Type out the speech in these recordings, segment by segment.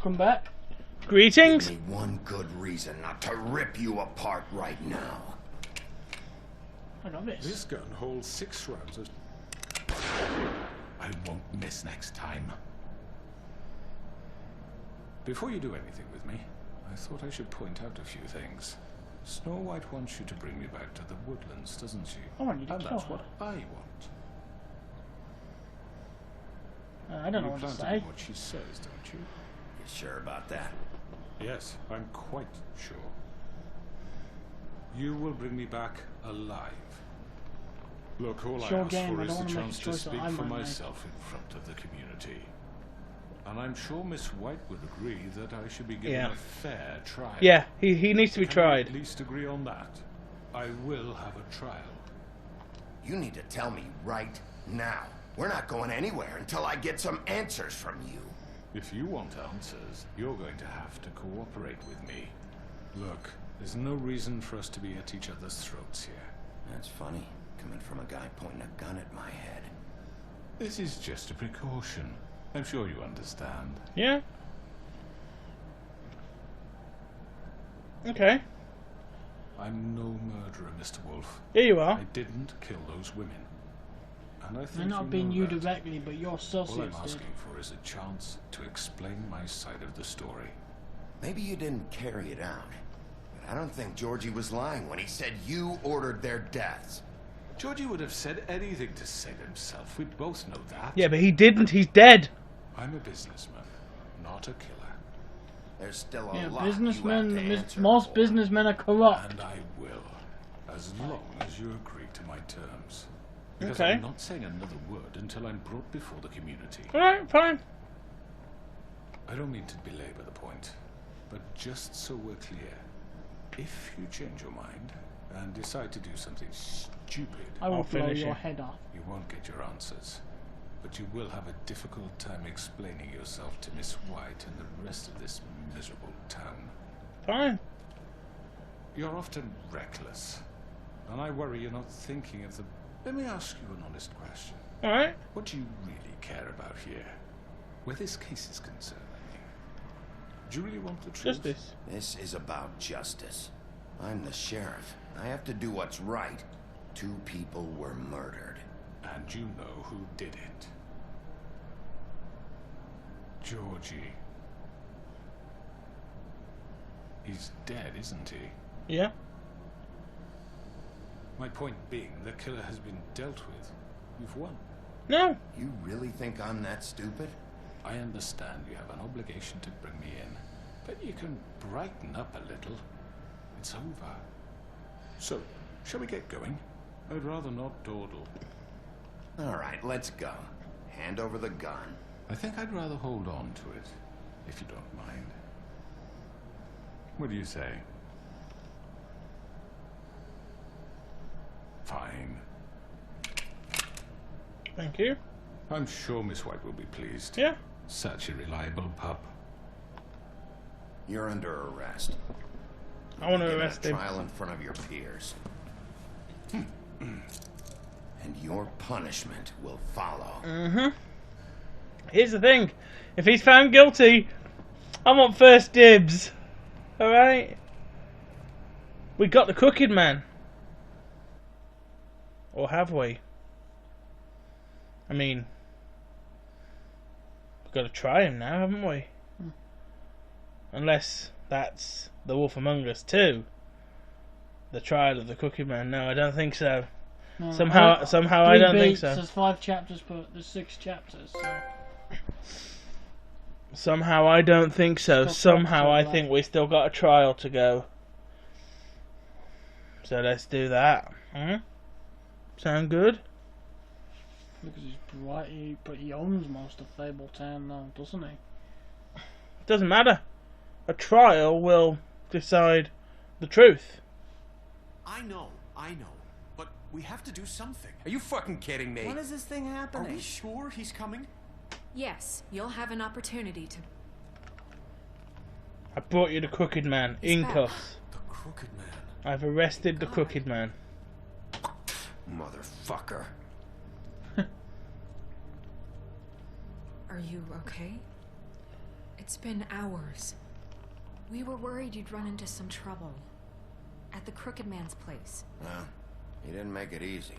Welcome back. Greetings. Give me one good reason not to rip you apart right now. I got this. This gun holds 6 rounds of... I won't miss next time. Before you do anything with me, I thought I should point out a few things. Snow White wants you to bring me back to the woodlands, doesn't she? I want you to and kill that's her. what I want. I don't know You what to plan say. do what she says, don't you? You sure about that? Yes, I'm quite sure. You will bring me back alive. Look, all It's I your ask game, for I is don't the wanna make a chance to choice that speak I for might make. myself in front of the community. And I'm sure Miss White would agree that I should be given Yeah. a fair trial. Yeah, he needs to be Can we tried. at least agree on that? I will have a trial. You need to tell me right now. We're not going anywhere until I get some answers from you. If you want answers, you're going to have to cooperate with me. Look, there's no reason for us to be at each other's throats here. That's funny, coming from a guy pointing a gun at my head. This is just a precaution. I'm sure you understand. Yeah. Okay. I'm no murderer, Mr. Wolf. Here you are. I didn't kill those women. And I think They're not you being know you that. directly, but your All I'm associates did. asking for is a chance to explain my side of the story. Maybe you didn't carry it out, but I don't think Georgie was lying when he said you ordered their deaths. Georgie would have said anything to save himself. We both know that. Yeah, but he didn't. He's dead. I'm a businessman, not a killer. There's still a Yeah, lot businessmen. you have to answer Most for. businessmen are corrupt. And I will, as long as you agree to my terms. Because Okay. I'm not saying another word until I'm brought before the community. Alright, fine. I don't mean to belabor the point, but just so we're clear, if you change your mind and decide to do something stupid, I will I'll blow finish your it. head off. you won't get your answers. But you will have a difficult time explaining yourself to Miss White and the rest of this miserable town. Fine. You're often reckless, and I worry you're not thinking of the... Let me ask you an honest question. Alright. What do you really care about here? Where this case is concerned, I mean. Do you really want the truth? Justice. This is about justice. I'm the sheriff. I have to do what's right. 2 people were murdered. And you know who did it. Georgie. He's dead, isn't he? Yeah. My point being, the killer has been dealt with. You've won. No. You really think I'm that stupid? I understand you have an obligation to bring me in, but you can brighten up a little. It's over. So, shall we get going? I'd rather not dawdle. All right, let's go. Hand over the gun. I think I'd rather hold on to it, if you don't mind. What do you say? Fine. Thank you. I'm sure Miss White will be pleased. Yeah. Such a reliable pup. You're under arrest. I want to Given arrest a him. trial in front of your peers. And your punishment will follow. Here's the thing. If he's found guilty, I want first dibs. Alright? We got the crooked man. Or have we? I mean, we've got to try him now, haven't we? Unless that's The Wolf Among Us 2. The trial of the crooked man. No, I don't think so. No, Somehow I don't think so. There's 5 chapters, but there's 6 chapters. So. Somehow I don't think so. Still Somehow I left. think we still got a trial to go. So let's do that. Sound good? Because he's bright, but he owns most of Fabletown now, doesn't he? Doesn't matter. A trial will decide the truth. I know. But we have to do something. Are you fucking kidding me? When is this thing happening? Are we sure he's coming? Yes, you'll have an opportunity to... I brought you the crooked man in back. cuffs. The crooked man. I've arrested the crooked man. Motherfucker. Are you okay? It's been hours. We were worried you'd run into some trouble. At the Crooked Man's place. Well, he didn't make it easy.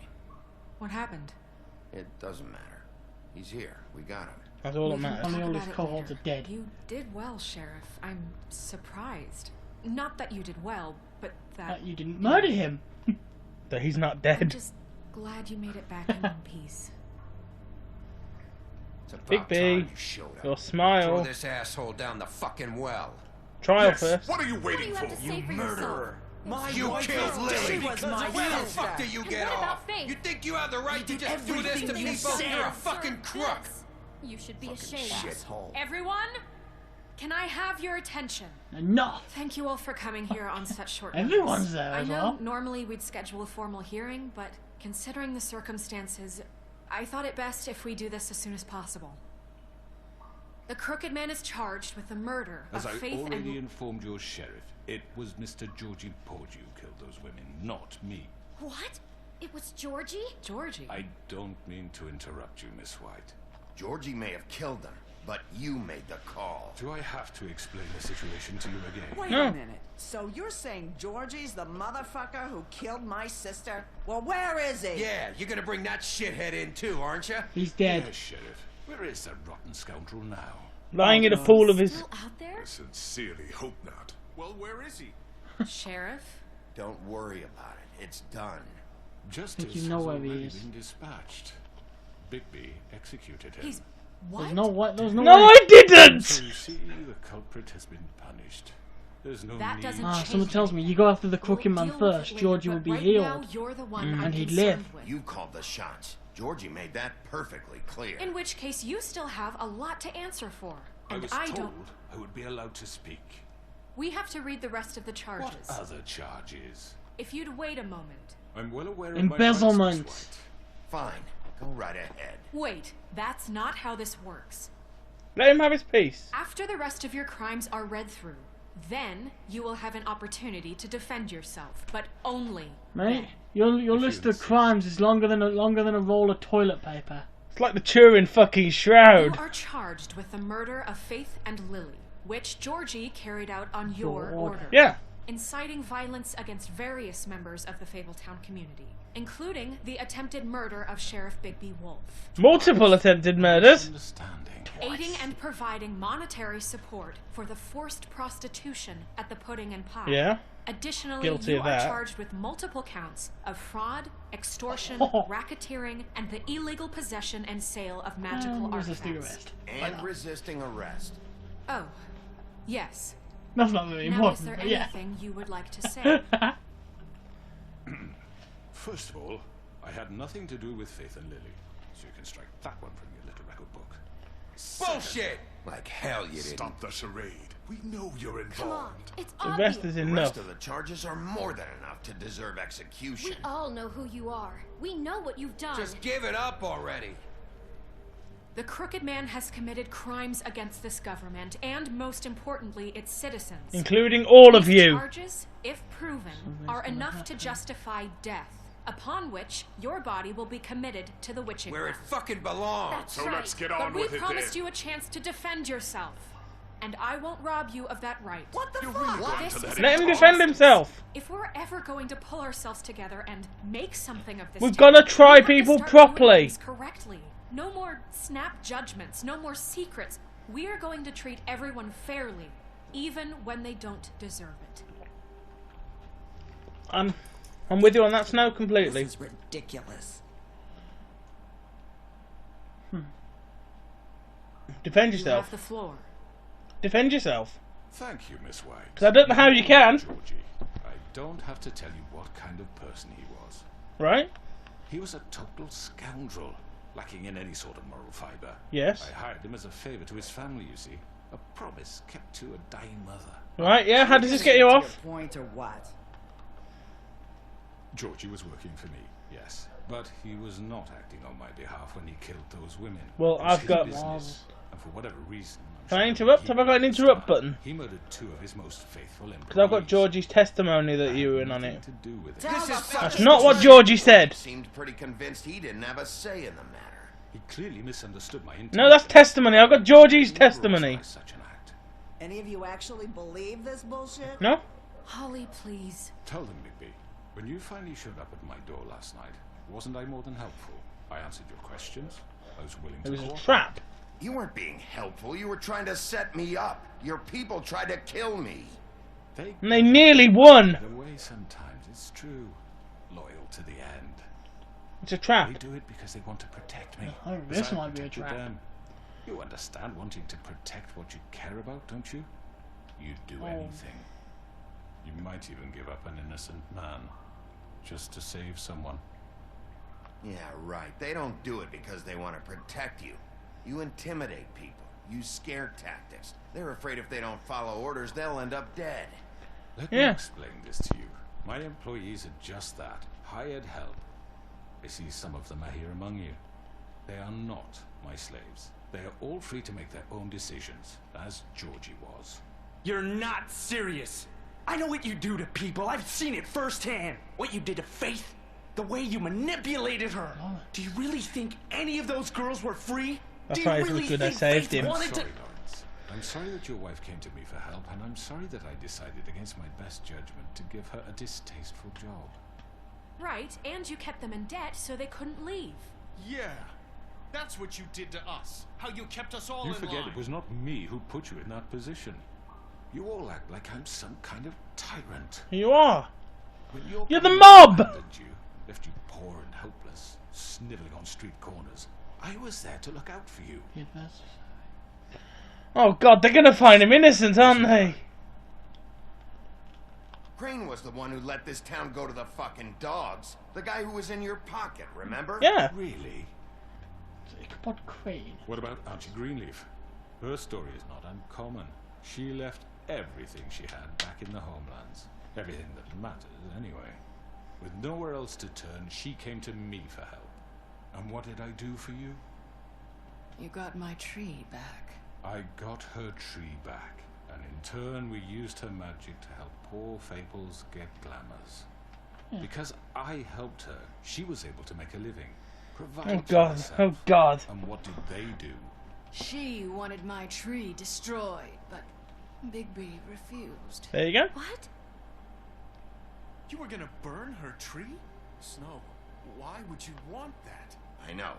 What happened? It doesn't matter. He's here. We got him. That's all that We can matters. talk Only all his about it cohorts later. are dead. You did well, Sheriff. I'm surprised. Not that you did well, but that... You didn't murder him. That he's not I'm dead. just glad you made it back in one piece. It's about Big B, time you showed up. your Throw smile. this asshole down the fucking well. Trial Yes, first. what are you waiting for? You murderer. My You wife killed is Lily. dead. She was my Where the sister. fuck do you And get what about off? Faith? You think you have the right to did just do this to everything you people? said. You're a fucking crook. You should be Fucking ashamed. shithole. Everyone, can I have your attention? Enough. Thank you all for coming here on such short notice. Everyone's there I as know well. normally we'd schedule a formal hearing, but considering the circumstances, I thought it best if we do this as soon as possible. The Crooked Man is charged with the murder As of I Faith already and... informed your sheriff, it was Mr. Georgie Pordew who killed those women, not me. What? It was Georgie? Georgie. I don't mean to interrupt you, Miss White. Georgie may have killed them, but you made the call. Do I have to explain the situation to you again? Wait No. a minute. So you're saying Georgie's the motherfucker who killed my sister? Well, where is he? Yeah, you're gonna bring that shithead in too, aren't you? He's dead. Yes, Sheriff. Where is that rotten scoundrel now? Lying in a pool of his. Still out there? Sincerely hope not. Well, where is he? Sheriff? Don't worry about it. It's done. Justice you know has where he already is. been dispatched. Bigby executed him. He's... What? There's no what. There's no. No, way. I didn't! So you see, the culprit has been punished. There's no That need. doesn't Ah, change someone tells me anything. you go after the We'll Crooked Man deal with it first. later, Georgie but will be right healed. now, you're the one I'm and he'd concerned live. with. You called the shots. Georgie made that perfectly clear. In which case, you still have a lot to answer for. I And was I told don't... I would be allowed to speak. We have to read the rest of the What charges. other charges? If you'd wait a moment. I'm well aware of Embezzlement. my rights, Miss White. Fine. Go right ahead. Wait, that's not how this works. Let him have his piece. After the rest of your crimes are read through, then you will have an opportunity to defend yourself, but only Mate, then. your If list you of crimes is longer than a roll of toilet paper. It's like the Turin fucking You shroud. are charged with the murder of Faith and Lily, which Georgie carried out on your order. Yeah. Inciting violence against various members of the Fabletown community, including the attempted murder of Sheriff Bigby Wolf. Multiple attempted murders. Understanding. Aiding and providing monetary support for the forced prostitution at the Pudding and Pie. Yeah. Additionally, Guilty you of are that. charged with multiple counts of fraud, extortion, racketeering, and the illegal possession and sale of magical Resisting artifacts. arrest. And resisting arrest. Oh, yes. That's not really Now, is important. there but yeah. anything you would like to say? First of all, I had nothing to do with Faith and Lily, so you can strike that one from your little record book. Bullshit! Like hell you didn't. Stop the charade. We know you're Come on. involved. It's The obvious. rest is The enough. rest of the charges are more than enough to deserve execution. We all know who you are. We know what you've done. Just give it up already. The Crooked Man has committed crimes against this government and, most importantly, its citizens. Including all of These you. charges, if proven, are enough to justify death, upon which your body will be committed to the witching Where it rack. fucking belongs. That's So right. let's get But on we with it promised then. you a chance to defend yourself, and I won't rob you of that right. What the You're fuck? really going This to is let Let it him go? defend himself. If we're ever going to pull ourselves together and make something of this, We've town, gotta try we have to people start doing properly. things correctly. No more snap judgments. No more secrets. We are going to treat everyone fairly, even when they don't deserve it. I'm with you on that, Snow, completely. This is ridiculous. Defend You yourself. have the floor. Defend yourself. Thank you, Miss White. 'Cause I don't know how you can. Georgie, I don't have to tell you what kind of person he was. Right? He was a total scoundrel, lacking in any sort of moral fibre. Yes. I hired him as a favour to his family, you see. A promise kept to a dying mother. Right, yeah, how does this get you off? Point or what? Georgie was working for me, yes. But he was not acting on my behalf when he killed those women. Well, It was I've his got- business, and for whatever reason... I'm Can I sure interrupt? he Have I got an was interrupt smart. button? He murdered 2 of his most faithful employees. Because I've got Georgie's testimony that you were in on Nothing it. to do with it. Tell This the is fucking That's not what Georgie said. Seemed pretty convinced he didn't have a say in the matter. He clearly misunderstood my intent. No, that's testimony. I've got Georgie's He never testimony. authorized such an act. Any of you actually believe this bullshit? No? Holly, please. Tell them, Bigby. When you finally showed up at my door last night, wasn't I more than helpful? I answered your questions. I was willing It to was a cooperate. trap. You weren't being helpful. You were trying to set me up. Your people tried to kill me. They And they nearly won. the way sometimes, it's true. Loyal to the end. It's a They trap. do it because they want to protect me. I think as this I might be a protected trap. them. You understand wanting to protect what you care about, don't you? You'd do anything. You might even give up an innocent man just to save someone. Yeah, right. They don't do it because they want to protect you. You intimidate people. Use scare tactics. They're afraid if they don't follow orders, they'll end up dead. Let me Yeah. explain this to you. My employees are just that. Hired help. I see some of them are here among you. They are not my slaves. They are all free to make their own decisions, as Georgie was. You're not serious. I know what you do to people. I've seen it firsthand. What you did to Faith. The way you manipulated her. Do you really think any of those girls were free? That's Do you why it was really good I think saved Faith him. I'm wanted sorry, to... Lawrence. I'm sorry that your wife came to me for help, and I'm sorry that I decided against my best judgment to give her a distasteful job. Right, and you kept them in debt so they couldn't leave. Yeah, that's what you did to us. How you kept us all You in forget line. it was not me who put you in that position. You all act like I'm some kind of tyrant. You are. When You're the company mob! abandoned you, left you poor and helpless, sniveling on street corners, I was there to look out for you. Yeah, that's... Oh god, they're gonna find him innocent, aren't they? Crane was the one who let this town go to the fucking dogs. The guy who was in your pocket, remember? Yeah. Really? Ichabod Crane. What about Auntie Greenleaf? Her story is not uncommon. She left everything she had back in the homelands. Everything that matters, anyway. With nowhere else to turn, she came to me for help. And what did I do for you? You got my tree back. I got her tree back, and in turn we used her magic to help poor Fables get glamours. Because I helped her, she was able to make a living. Provide Oh for god, herself. oh god. And what did they do? She wanted my tree destroyed, but Bigby refused. There you go. What? You were gonna burn her tree? Snow, why would you want that? I know.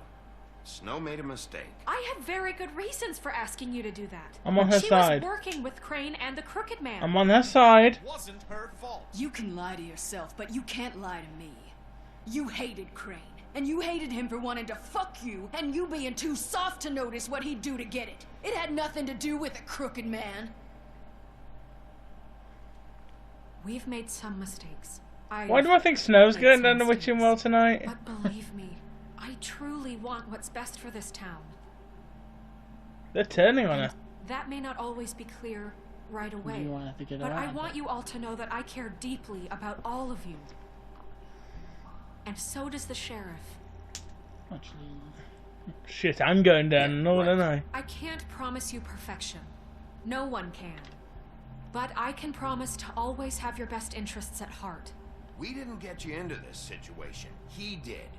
Snow made a mistake. I had very good reasons for asking you to do that. I'm on her she side. was working with Crane and the Crooked Man. I'm on her side. It wasn't her fault. You can lie to yourself, but you can't lie to me. You hated Crane, and you hated him for wanting to fuck you, and you being too soft to notice what he'd do to get it. It had nothing to do with the Crooked Man. We've made some mistakes. Why do I think Snow's made going some down the witching well mistakes. tonight? But believe me, I truly want what's best for this town. They're turning on her. That may not always be clear right away. You wanted to get her But I out, want but- you all to know that I care deeply about all of you. And so does the sheriff. Actually, Shit, I'm going down and all, aren't I? I can't promise you perfection. No one can. But I can promise to always have your best interests at heart. We didn't get you into this situation. He did.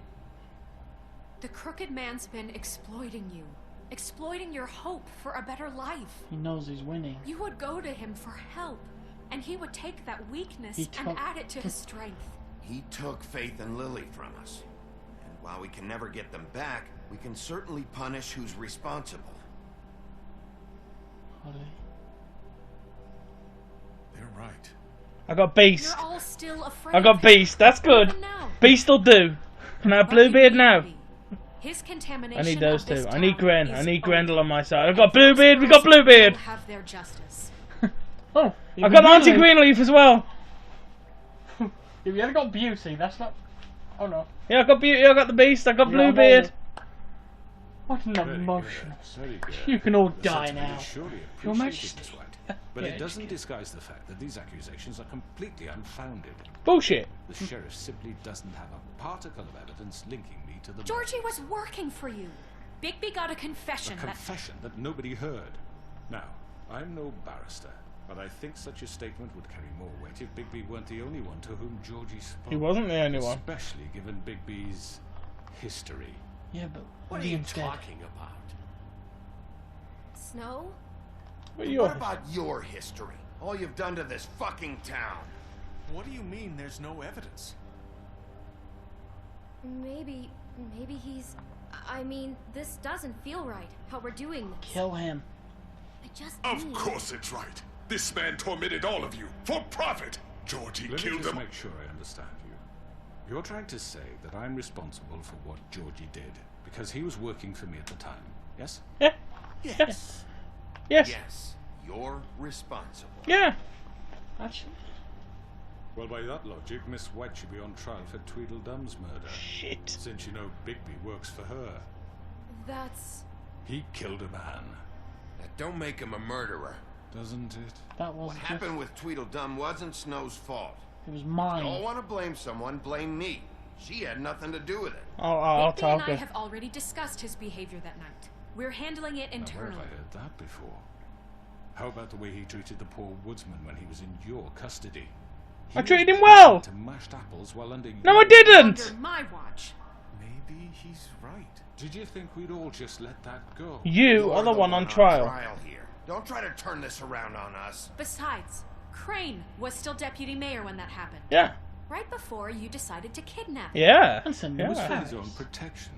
The Crooked Man's been exploiting you. Exploiting your hope for a better life. he knows he's winning. You would go to him for help. And he would take that weakness He and took- add it to his strength. He took Faith and Lily from us. And while we can never get them back, we can certainly punish who's responsible. Holly. They're right. I got Beast. You're all still afraid. I got of him. Beast. That's good. Even now. Beast will do. Can I have But you Bluebeard need now? me. His contamination I need those of this two. I need town Gren. I is need over. Grendel on my side. I've And got those Bluebeard. We girls got Bluebeard. will have their justice. Oh! I got Auntie Greenleaf as well. If you ever got Beauty, that's not... Oh no. Yeah, I got Beauty. I got the Beast. I got Yeah, I know. Bluebeard. What an Very emotional... good. Very good. You can all The die sentiment now. is surely Your appreciated, Majesty. Miss White. But Yeah, it just doesn't kidding. disguise the fact that these accusations are completely unfounded. Bullshit. The sheriff simply doesn't have a particle of evidence linking me to the Georgie murder. was working for you. Bigby got a confession A confession that nobody heard. Now, I'm no barrister, but I think such a statement would carry more weight if Bigby weren't the only one to whom Georgie spoke. He wasn't the only one. Especially given Bigby's history. Yeah, but What are you Liam's dead. talking about? Snow? What about your history? All you've done to this fucking town. What do you mean there's no evidence? Maybe he's... I mean, this doesn't feel right, how we're doing this. Kill him. I just Of need... course it's right. This man tormented all of you for profit. Georgie Let me killed just them. make sure I understand you. You're trying to say that I'm responsible for what Georgie did because he was working for me at the time, yes? Yeah. Yes. Yes. Yes. You're responsible. Yeah. Actually, Well, by that logic, Miss White should be on trial for Tweedledum's murder. Shit. Since you know Bigby works for her. That's... He killed a man, That don't make him a murderer. doesn't it? that was What just... happened with Tweedledum wasn't Snow's fault. It was You mine. all want to blame someone, blame me. She had nothing to do with it. I'll Bigby talk and I her. have already discussed his behavior that night. We're handling it Now, where internally. have I heard that before? How about the way he treated the poor woodsman when he was in your custody? I treated him well! To mashed apples while under No, I your- didn't! Under my watch. Maybe he's right. Did you think we'd all just let that go? You are the one on trial. Here. Don't try to turn this around on us. Besides, Crane was still deputy mayor when that happened. Yeah. Right before you decided to kidnap him. Yeah. Listen, It was for Yeah. his own protection.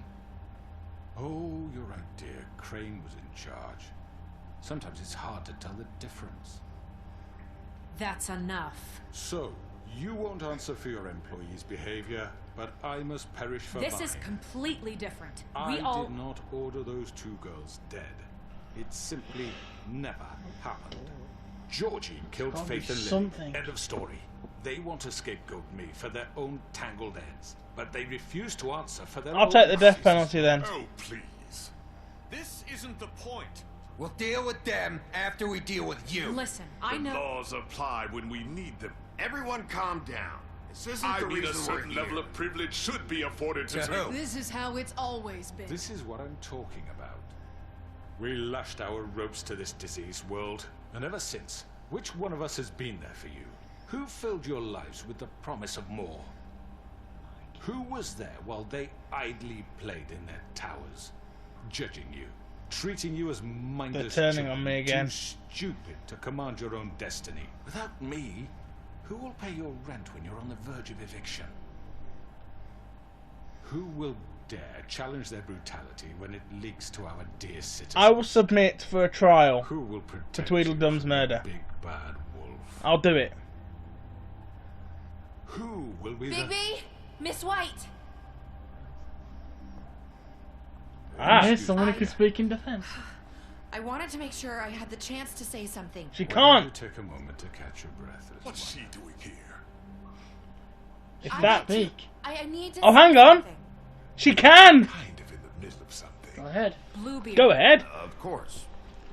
Oh, you're right, dear. Crane was in charge. Sometimes it's hard to tell the difference. That's enough. So, you won't answer for your employees' behavior, but I must perish for This mine. is completely different. I We all... did not order those two girls dead. It simply never happened. Georgie killed gotta be Faith and Lily. something. End of story. They want to scapegoat me for their own tangled ends, but they refuse to answer for their I'll own take the death crimes. penalty then. Oh, please. This isn't the point. We'll deal with them after we deal with you. Listen, I The know... laws apply when we need them. Everyone calm down. This isn't I the mean, a reason we're certain here. level of privilege should be afforded to To who? This is how it's always been. This is what I'm talking about. We lashed our ropes to this diseased world, and ever since, which one of us has been there for you? Who filled your lives with the promise of more? Who was there while they idly played in their towers, judging you, treating you as mindless They're turning on children, me again. too stupid to command your own destiny? Without me, who will pay your rent when you're on the verge of eviction? Who will dare challenge their brutality when it leaks to our dear citizens? I will submit for a trial Who will protect for you Tweedledum's from murder. the big bad wolf? I'll do it. Who will be Bigby! Miss White! Ah, Here's someone who can speak in defense. I wanted to make sure I had the chance to say something. she Why don't you can't. take a moment to catch your breath as What's well? she doing here? If I that. need to- Speak. I need to Oh, say hang on. something. She can. Kind of in the middle of Go something. ahead. Bluebeard. Go ahead. Of course.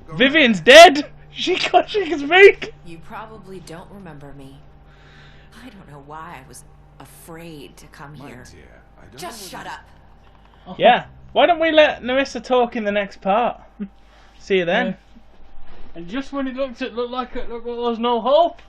Go Vivian's dead. She can speak. You probably don't remember me. I don't know why I was afraid to come My here. dear, I don't Just know shut whether- up. Yeah. Why don't we let Narissa talk in the next part? See you then. And just when it looked like there was no hope,